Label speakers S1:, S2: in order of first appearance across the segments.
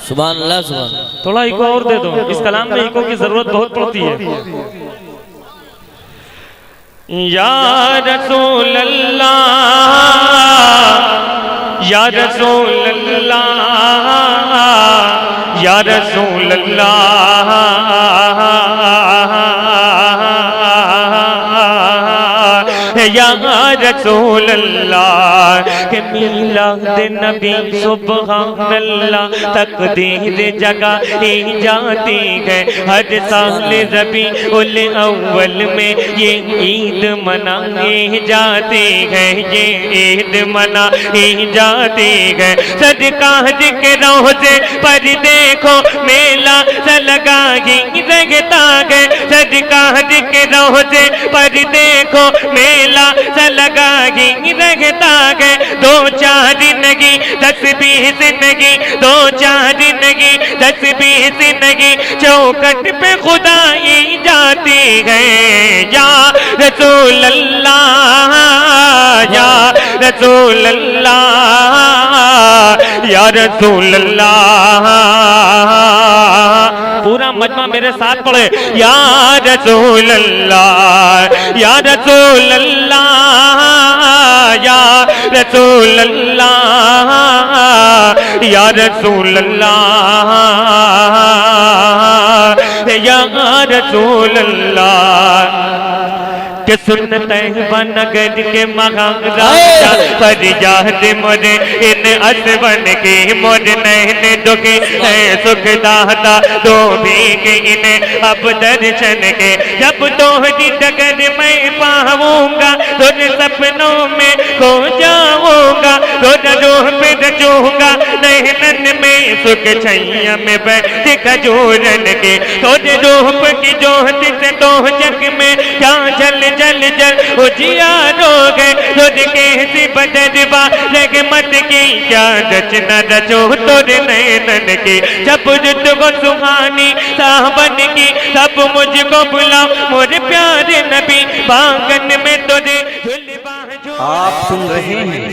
S1: सुभान अल्लाह सुभान अल्लाह।
S2: थोड़ा इको और दे दो, इस कलाम में इको की जरूरत बहुत पड़ती है। या रसूल अल्लाह या रसूल अल्लाह या रसूल अल्लाह या रसूल अल्लाह के मिलाद नबी सुभान अल्लाह तकदीर जगह जाती है। हर साल रबी उल अव्वल में ये ईद मनाई जाती है, ये ईद मनाई जाती है। सरकार के रोज़े पर देखो मेला सा लगा ही रहता है। सरकार के रोज़े पर देखो मेला सा लगा ही रहता है। 2-4 जिंदगी 10-20 जिंदगी 2-4 जिंदगी 10-20 जिंदगी चौखट पे खुदाई जाती है। या रसूल अल्लाह या रसूल अल्लाह या रसूल अल्लाह। पूरा मजमा मेरे साथ पढ़े। या रसूल अल्लाह या रसूल अल्लाह या रसूल अल्लाह या रसूल अल्लाह या रसूल अल्लाह। के सुन्नत नगर के महाराजा फरियाद मोरे इन असवन के मोर नैन दुखे है सुख दाता दो भी के इन्हें अब दर्शन के। जब तोहरी डगर मैं पाऊंगा तुझ सपनों में खो जाऊंगा। तुझ रूह पे रचूंगा नैनन में सुख छैया में बैठ खजूरन के। तुझ रूप की जोहत से तो जग में क्या जल जल जल उजियारो गए। तुझ के सी बदरवा रहमत की क्या रचना रचो तुर नैनन की। जब रुतबो सुहानी सावन की तब मुझको बुलाओ मोर प्यारे नबी बागन में तुझे।
S3: आप सुन रहे हैं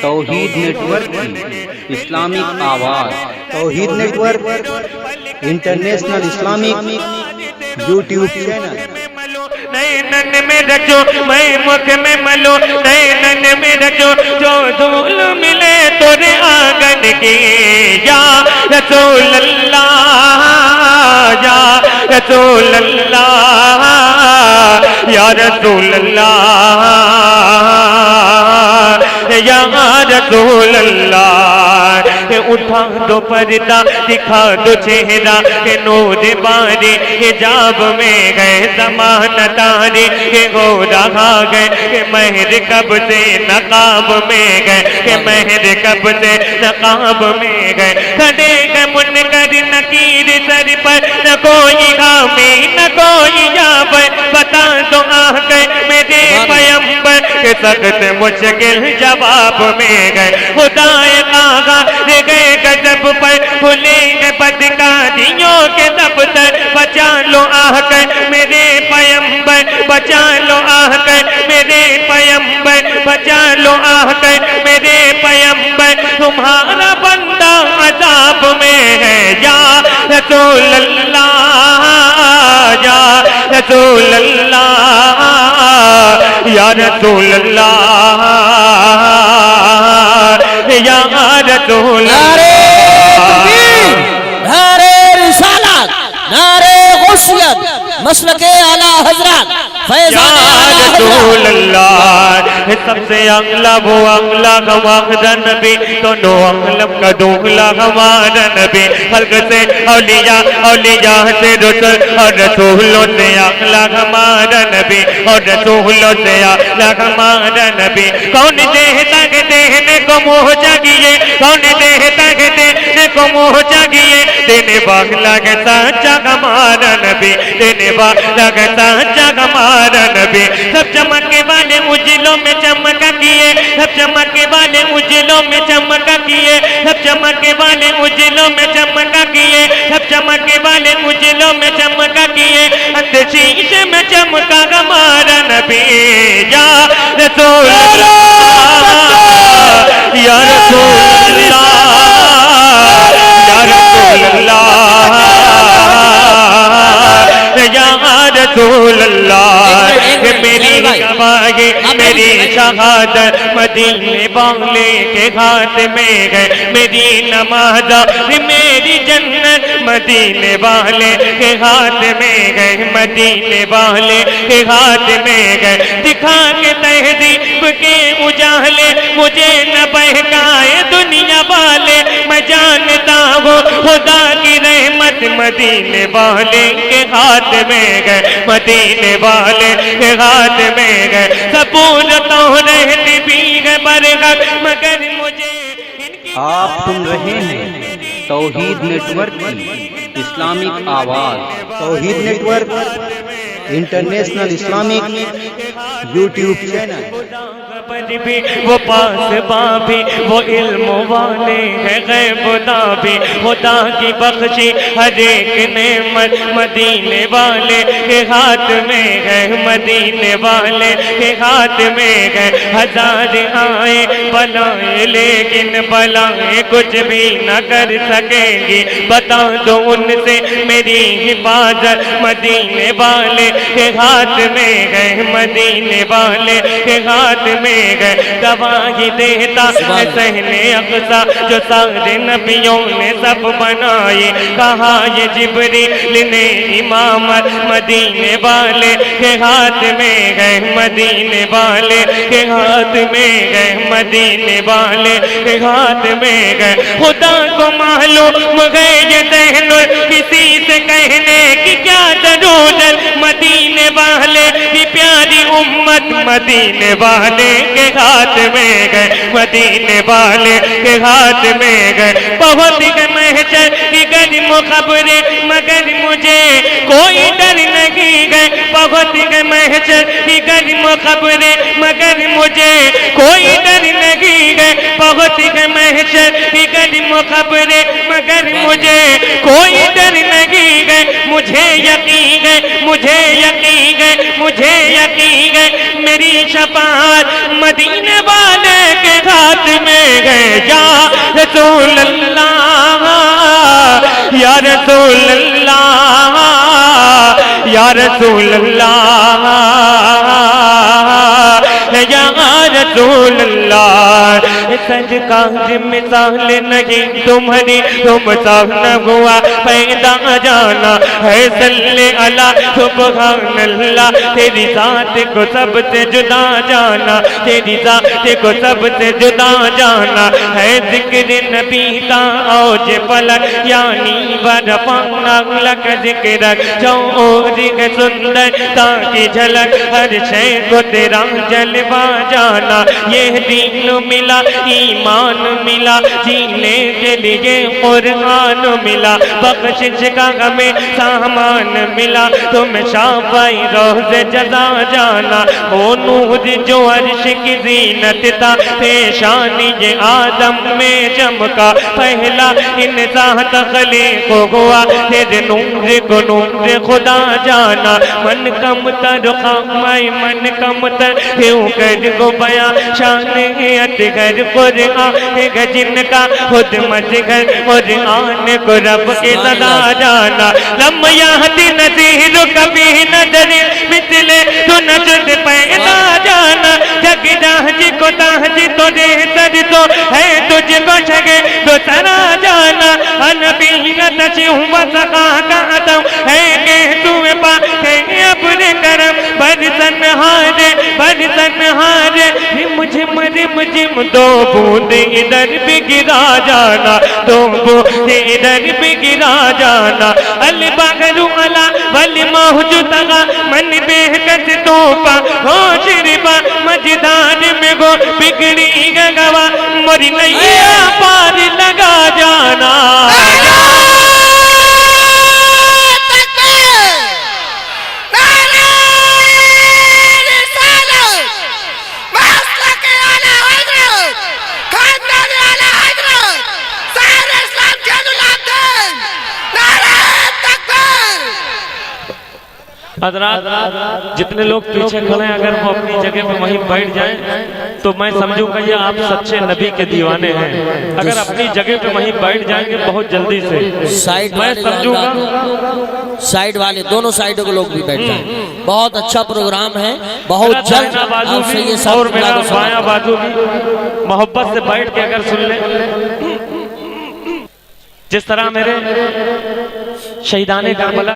S3: तौहीद नेटवर्क की इस्लामिक आवाज। Tauheed network international Islamic YouTube channel.
S2: नैनन में रचो मैं मुख में मलो नैनन में रचो जो धूल मिले तोरे आंगन की। या रसूल अल्लाह या रसूल अल्लाह या रसूल अल्लाह या रसूल अल्लाह। उठा दो पर्दा दिखा दो चेहरा के नूर बारे हिजाब में गए ज़मान तारे के हो रहा गए के महर कब से नकाब में गए के महर कब से नकाब में गए। खड़े गए मुनकर नकीर सर पर न कोई हामी न कोई याब। बता दो आ गए मेरे पैगंबर के सख्त मुश्किल जवाब में गए। खुदाए आगा ले गए गजब पर खुलेंगे बदकारियों के दफ्तर। बचा लो आकर मेरे पैगंबर बचा लो आकर मेरे पैगंबर बचा लो आकर मेरे पैगंबर। तुम्हारा बंदा अजाब में है। या रसूल अल्लाह या रसूल अल्लाह या रसूल अल्लाह या रसूल
S1: नारे रिसालत नारे गौसियत मसलके आला हजरत फैज़ान
S2: रसूल अल्लाह। सबसे अगला वो अगला हमारा नबी दोनों अगलम का दूल्हा हमारा नबी। खल्क से औलिया औलिया से रसूल और रसूलों से अगला हमारा नबी और रसूलों से अगला हमारा नबी। कौन देहता के देहने को मोह जागिए कौन देहता के देहने को मोह जागिए। देने वाला के सच्चा हमारा नबी देने वाला के सच्चा हमारा नबी। सब चमकने वाले उजलों में चमका किए सब चमकने वाले उजलों में चमका किए सब चमकने वाले उजलों में चमका किए सब चमकने वाले उजलों में चमका किए। शीशे में चमका हमारा नबी। या रसूल अल्लाह या रसूल अल्लाह या रसूल शहादत मदीने वाले के हाथ में गए, मेरी नमाज मेरी जन्नत मदीने वाले के हाथ में गए, मदीने वाले के हाथ में गए। दिखा के तहजीब के उजाले मुझे न बहकाए दुनिया वाले, मैं जानता हूँ खुदा की रहमत मदीने वाले के हाथ में गए, मदीने वाले के हाथ में गए। सबूर तो रहती भी है बरगद मगर मुझे।
S3: आप सुन रहे हैं तौहीद नेटवर्क की इस्लामिक आवाज। Tauheed network international Islamic YouTube channel.
S2: भी वो पास बाबी वो इल्म वाले है गैबुदा भी, खुदा की बख्शी हर एक नेमत मदीने वाले के हाथ में है, मदीने वाले के हाथ में है। हजार आए बलाएं लेकिन बलाएं कुछ भी न कर सकेंगी, बता दो उनसे मेरी हिफाजत मदीने वाले के हाथ में है, मदीने वाले के हाथ में गए। गवाही देता है सहने अक़सा जो सारे नबियों ने सब बनाए, कहा ये जिब्रील ने इमामत मदीने वाले के हाथ में गए, मदीने वाले के हाथ में गए, मदीने वाले के हाथ में गए। खुदा को मालूम है ये दहनुल किसी से कहने की क्या जरूरत, मदीने वाले की प्यारी उम्मत मदीने वाले के हाथ में गए, मदीने वाले के हाथ में गए। बहुत महशर की गर्म खबरें मगर मुझे कोई डर नहीं गए, बहुत महशर की गर्म खबरें मगर मुझे कोई डर नहीं गए, बहुत महशर की गर्म खबरें मगर मुझे कोई डर नहीं गए। मुझे यकीन है, मुझे यकीन है, मुझे यकीन है मेरी शफाअत मदीने वाले के हाथ में गए। या रसूल अल्लाह या रसूल अल्लाह या रसूल अल्लाह या रसूल अल्लाह। सज का मिसाल नहीं तुम्हारी, तुम सब न हुआ पैदा जाना है, सल्ले अला सुब्हान अल्लाह। तेरी जात को सबसे जुदा जाना, तेरी जात को सबसे जुदा जाना है। जिक्र नबी का औज पलक यानी बरपाना लक जिक्र चौरी है सुंदर ताकि झलक हर शय को तेरा जलवा जाना। ये दीन मिला ईमान मिला जीने के लिए कुरान मिला, बख्शिश का हमें सामान मिला तुम शाफाई रोज़े जज़ा जाना। ओ नूर जो अर्श की ज़ीनत था पेशानी ये आदम में चमका, पहला इंसान तख़लीक़ हुआ तेरे नूर को नूर खुदा जाना। मन कम तर खामाई मन कम तर क्यों कर को बया शान अतगर कुरान है जिनका खुद मजगर और आन को रब के सदा जाना। लम याहती नज़ीर कभी नजर मिसले तो नजर पैदा जाना। जग जाहजी को ताहजी तो दे सर तो है तुझको शगे तो तरा जाना। अनबी नची हुआ सका कहता है के तुए पाके अपने करम बरसन हारे मुझे रिम दो बूंद इधर भी गिरा जाना, दो बूंद इधर भी गिरा जाना। अल बगरू अला वल मौजूदा मन बेहकत तोपा हो शिरबा मजदार में गो बिगड़ी गवा मोरी नैया पार लगा जाना। हज़रात जितने लोग पीछे खड़े हैं अगर वो अपनी जगह पे वहीं बैठ जाएं तो मैं समझूंगा ये आप सच्चे नबी के दीवाने हैं। अगर अपनी जगह पे वहीं बैठ जाएंगे बहुत जल्दी से,
S1: साइड
S2: मैं
S1: वाले
S2: समझूंगा
S1: साइड वाले दोनों साइडों के लोग भी बैठ जाएं। बहुत अच्छा प्रोग्राम है, बहुत जल्द
S2: दाहिना बाजू
S1: आपसे
S2: भी
S1: ये सब
S2: और मेरा
S1: खुदा को
S2: बायां बाजू भी मोहब्बत से बैठ के अगर सुन ले, जिस तरह मेरे शहीदाने करबला